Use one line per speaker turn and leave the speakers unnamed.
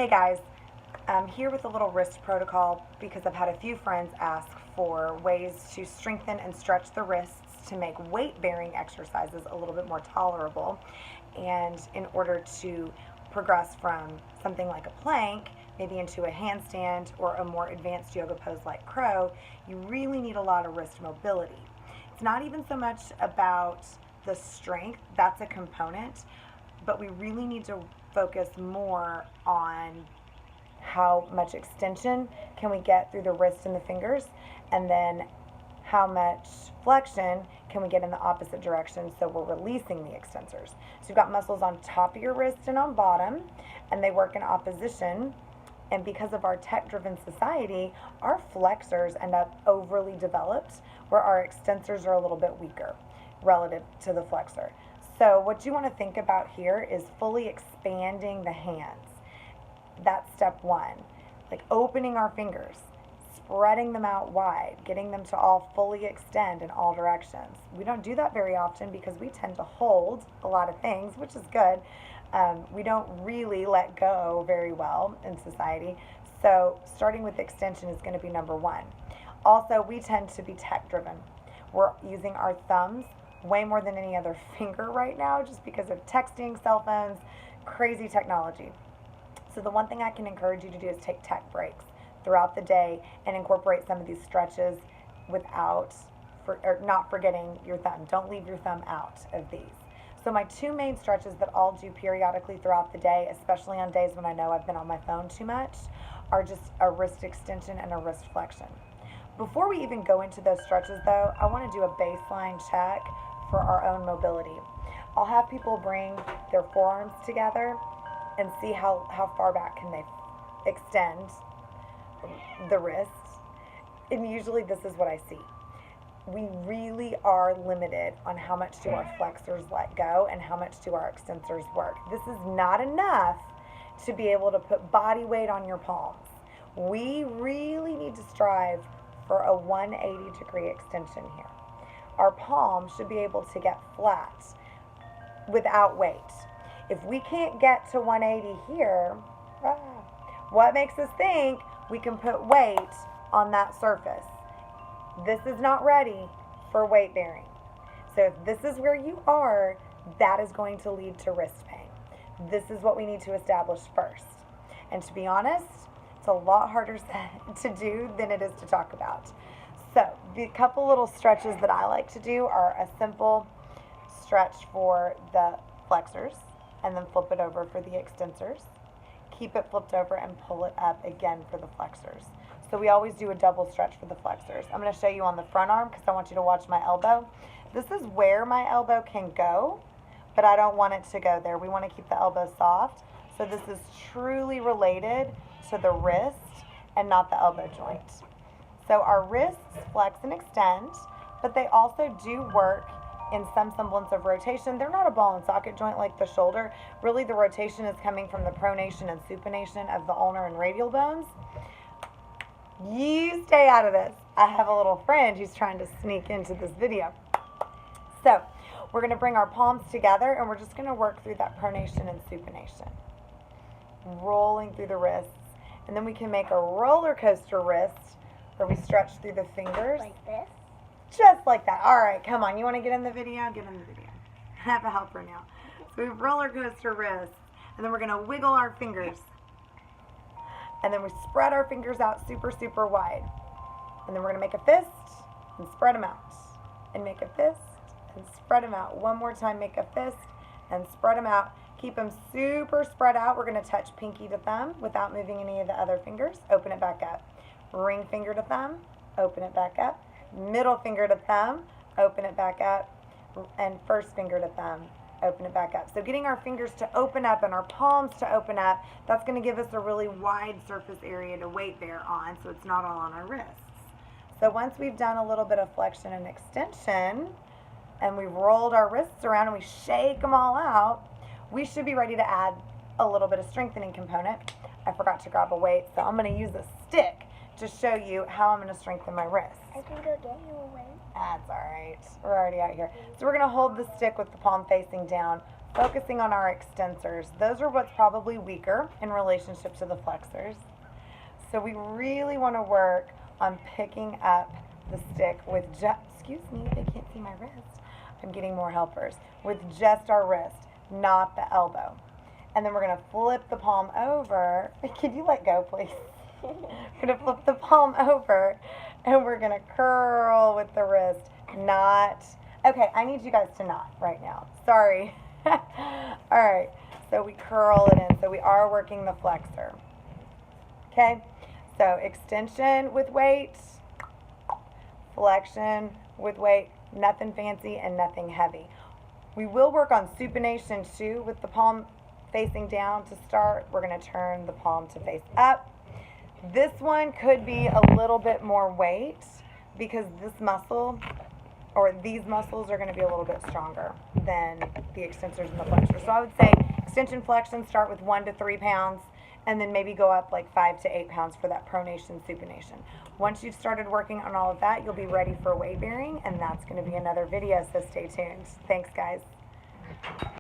Hey guys, I'm here with a little wrist protocol because I've had a few friends ask for ways to strengthen and stretch the wrists to make weight bearing exercises a little bit more tolerable. And in order to progress from something like a plank, maybe into a handstand or a more advanced yoga pose like crow, you really need a lot of wrist mobility. It's not even so much about the strength, that's a component, but we really need to focus more on how much extension can we get through the wrist and the fingers, and then how much flexion can we get in the opposite direction so we're releasing the extensors. So you've got muscles on top of your wrist and on bottom, and they work in opposition. And because of our tech-driven society, our flexors end up overly developed where our extensors are a little bit weaker relative to the flexor. So what you want to think about here is fully expanding the hands. That's step one. Like opening our fingers, spreading them out wide, getting them to all fully extend in all directions. We don't do that very often because we tend to hold a lot of things, which is good. We don't really let go very well in society. So starting with extension is going to be number one. Also, we tend to be tech driven. We're using our thumbs way more than any other finger right now just because of texting, cell phones, crazy technology. So the one thing I can encourage you to do is take tech breaks throughout the day and incorporate some of these stretches without or not forgetting your thumb. Don't leave your thumb out of these. So my two main stretches that I'll do periodically throughout the day, especially on days when I know I've been on my phone too much, are just a wrist extension and a wrist flexion. Before we even go into those stretches though, I want to do a baseline check for our own mobility. I'll have people bring their forearms together and see how far back can they extend the wrist. And usually this is what I see. We really are limited on how much do our flexors let go and how much do our extensors work. This is not enough to be able to put body weight on your palms. We really need to strive for a 180-degree extension here. Our palms should be able to get flat without weight. If we can't get to 180 here, what makes us think we can put weight on that surface? This is not ready for weight bearing. So if this is where you are, that is going to lead to wrist pain. This is what we need to establish first. And to be honest, it's a lot harder to do than it is to talk about. So the couple little stretches that I like to do are a simple stretch for the flexors and then flip it over for the extensors. Keep it flipped over and pull it up again for the flexors. So we always do a double stretch for the flexors. I'm going to show you on the front arm because I want you to watch my elbow. This is where my elbow can go, but I don't want it to go there. We want to keep the elbow soft. So this is truly related to the wrist and not the elbow joint. So our wrists flex and extend, but they also do work in some semblance of rotation. They're not a ball and socket joint like the shoulder. Really the rotation is coming from the pronation and supination of the ulnar and radial bones. You stay out of this. I have a little friend who's trying to sneak into this video. So we're going to bring our palms together and we're just going to work through that pronation and supination. Rolling through the wrists. And then we can make a roller coaster wrist where we stretch through the fingers.
Like this?
Just like that. All right, come on. You want to get in the video? Get in the video. I have a helper now. So we have roller coaster wrists. And then we're going to wiggle our fingers. And then we spread our fingers out super, super wide. And then we're going to make a fist and spread them out. And make a fist and spread them out. One more time, make a fist and spread them out. Keep them super spread out. We're going to touch pinky to thumb without moving any of the other fingers. Open it back up. Ring finger to thumb. Open it back up. Middle finger to thumb. Open it back up. And first finger to thumb. Open it back up. So getting our fingers to open up and our palms to open up, that's going to give us a really wide surface area to weight bear on, so it's not all on our wrists. So once we've done a little bit of flexion and extension, and we've rolled our wrists around and we shake them all out, we should be ready to add a little bit of strengthening component. I forgot to grab a weight, so I'm going to use a stick to show you how I'm going to strengthen my wrist.
I can go get you a weight.
That's all right. We're already out here. So we're going to hold the stick with the palm facing down, focusing on our extensors. Those are what's probably weaker in relationship to the flexors. So we really want to work on picking up the stick with excuse me, they can't see my wrist. I'm getting more helpers. With just our wrist, not the elbow. And then we're going to flip the palm over. Can you let go, please? We're going to flip the palm over, and we're going to curl with the wrist, not. Okay, I need you guys to knot right now. Sorry. All right, so we curl it in. So we are working the flexor. Okay, so extension with weight, flexion with weight, nothing fancy and nothing heavy. We will work on supination too with the palm facing down to start. We're going to turn the palm to face up. This one could be a little bit more weight because this muscle or these muscles are going to be a little bit stronger than the extensors and the flexors. So I would say extension flexion start with 1 to 3 pounds and then maybe go up like 5 to 8 pounds for that pronation supination. Once you've started working on all of that, you'll be ready for weight bearing, and that's going to be another video, so stay tuned. Thanks, guys.